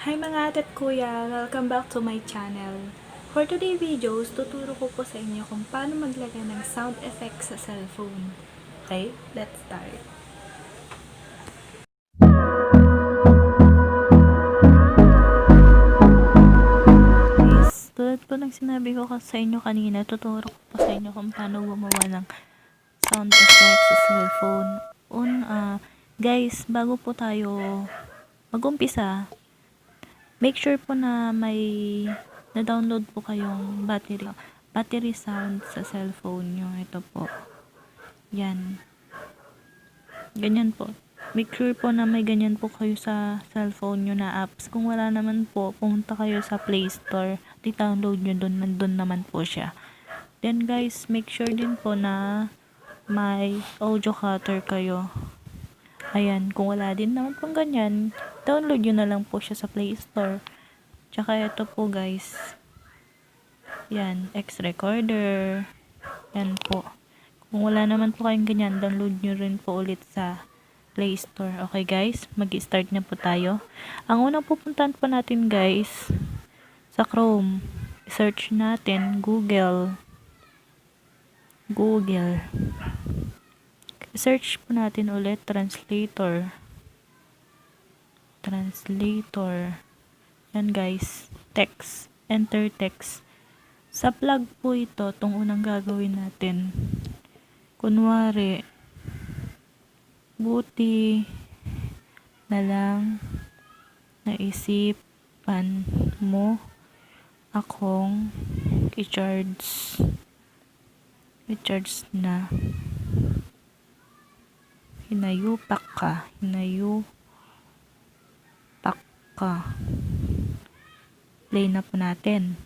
Hi mga ate at kuya! Welcome back to my channel. For today videos, tuturo ko po sa inyo kung paano maglagay ng sound effects sa cellphone. Okay, let's start. Guys, tulad po ng sinabi ko sa inyo kanina, tuturo ko po sa inyo kung paano gumawa ng sound effects sa cellphone. Guys, bago po tayo mag-umpisa, make sure po na may na-download po kayong battery sound sa cellphone nyo. Ito po. Yan. Ganyan po. Make sure po na may ganyan po kayo sa cellphone nyo na apps. Kung wala naman po, pumunta kayo sa Play Store. I-download nyo doon. Nandun naman po siya. Then guys, make sure din po na may audio cutter kayo. Ayan. Kung wala din naman pong ganyan, download nyo na lang po siya sa Play Store. Tsaka ito po guys. Yan. X recorder. Yan po. Kung wala naman po kayong ganyan, download nyo rin po ulit sa Play Store. Okay guys, mag-start na po tayo. Ang unang pupuntahan po natin guys, sa Chrome, search natin Google. Search po natin ulit translator. Yan guys, text. Enter text. Sa plug po ito, itong unang gagawin natin. Kunwari, buti na lang naisipan mo akong i-charge na. Hinayupak ka. Play na po natin.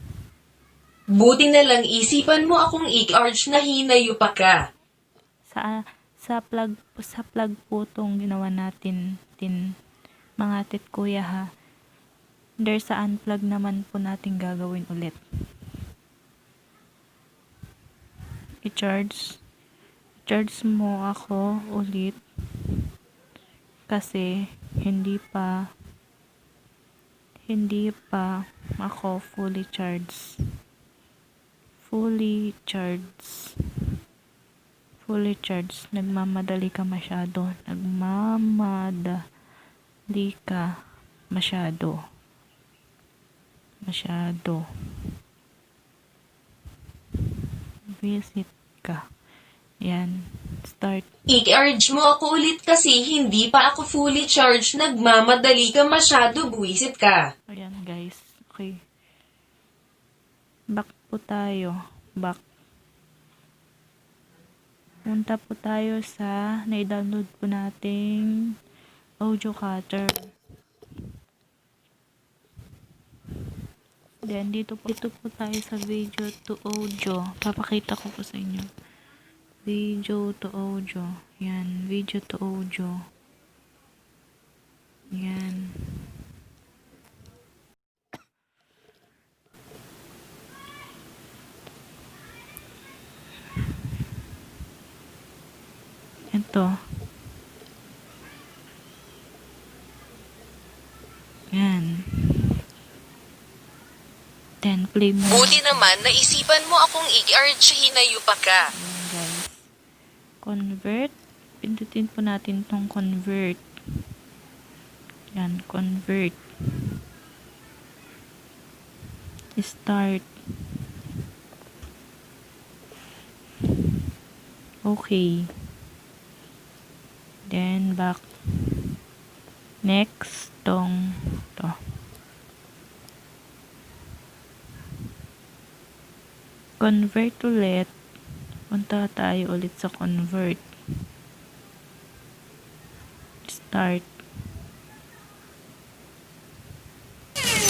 Buti na lang isipan mo akong i-charge na hinayupak ka. Sa plug po tong ginawa natin mga tit kuya ha. There's sa unplug naman po natin gagawin ulit. I-charge mo ako ulit kasi hindi pa ako fully charged. Nagmamadali ka masyado. Visit ka. Yan. Start. I-charge mo ako ulit kasi hindi pa ako fully charged. Nagmamadali ka masyado, buwisit ka. Ayan guys. Okay. Back po tayo. Punta po tayo sa na-download po nating audio cutter. Then, dito po tayo sa video to audio. Papakita ko po sa inyo. Video to audio. Yan. Video to audio. Yan. Ito. Yan. Then, play mo. Buti naman naisipan mo akong i-charge hinayupak ka. Ayan guys. Convert. Pindutin po natin tong convert. Yan. Convert. Start. Okay. Then, back. Next, to. Convert ulit. Punta tayo ulit sa convert. Start. Okay.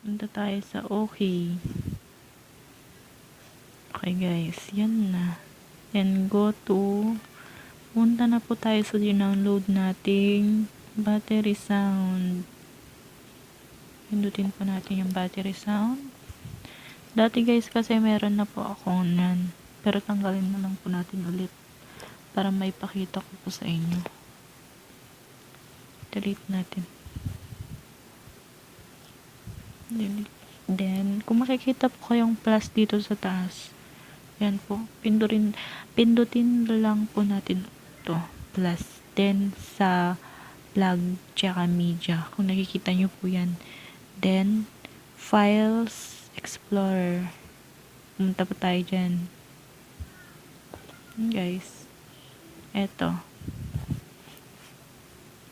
Punta tayo sa okay. Okay guys, yan na. Then go to, punta na po tayo sa download nating battery sound. Pindutin po natin yung battery sound. Dati guys kasi meron na po ako nan. Pero tanggalin na lang po natin ulit para may pakita ko po sa inyo. delete natin. Delete. Then, kung makikita po kayong plus dito sa taas, yan po, pindutin lang po natin to plus. Then, sa plug, tsaka media, kung nakikita nyo po yan. Then, Files Explorer. Pumunta po tayo dyan. Guys. Eto.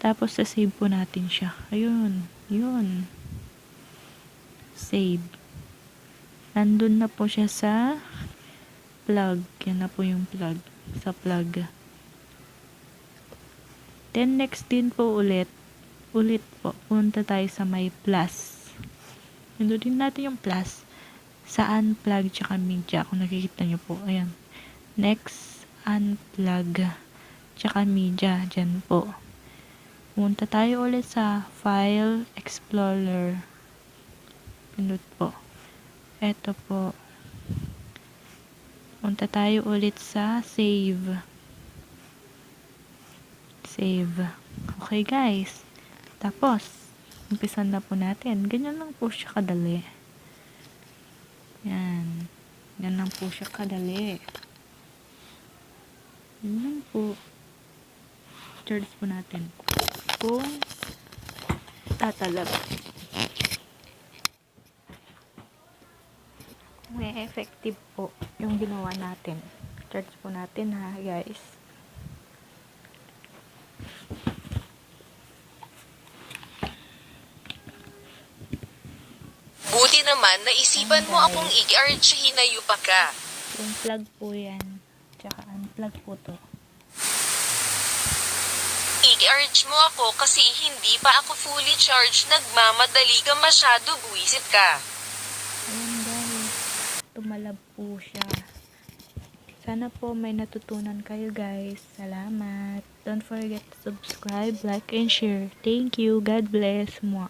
Tapos, save po natin siya. Ayun. Yun. Save. Nandun na po siya sa plug. Yan na po yung plug. Sa plug. Then, next din po ulit po, punta tayo sa may plus. Pindutin natin yung plus sa unplug tsaka media. Kung nakikita nyo po, ayan. Next, unplug tsaka media. Dyan po. Punta tayo ulit sa File Explorer. Pindot po. Eto po. Punta tayo ulit sa Save. Save. Okay guys. Tapos, umpisan na po natin. Ganyan lang po siya kadali. Yan. Yan lang po siya kadali. Yan lang po. Charge po natin. Kung tatalab. May effective po yung ginawa natin. Charge po natin ha guys. Buti naman naisipan mo akong i-charge, hinayo pa ka. Yung plug po yan. Tsaka unplug po to. I-charge mo ako kasi hindi pa ako fully charged, nagmamadali ka masyado, buwisit ka. Ayan guys. Tumalab po siya. Sana po may natutunan kayo guys. Salamat. Don't forget to subscribe, like, and share. Thank you. God bless. Mwah.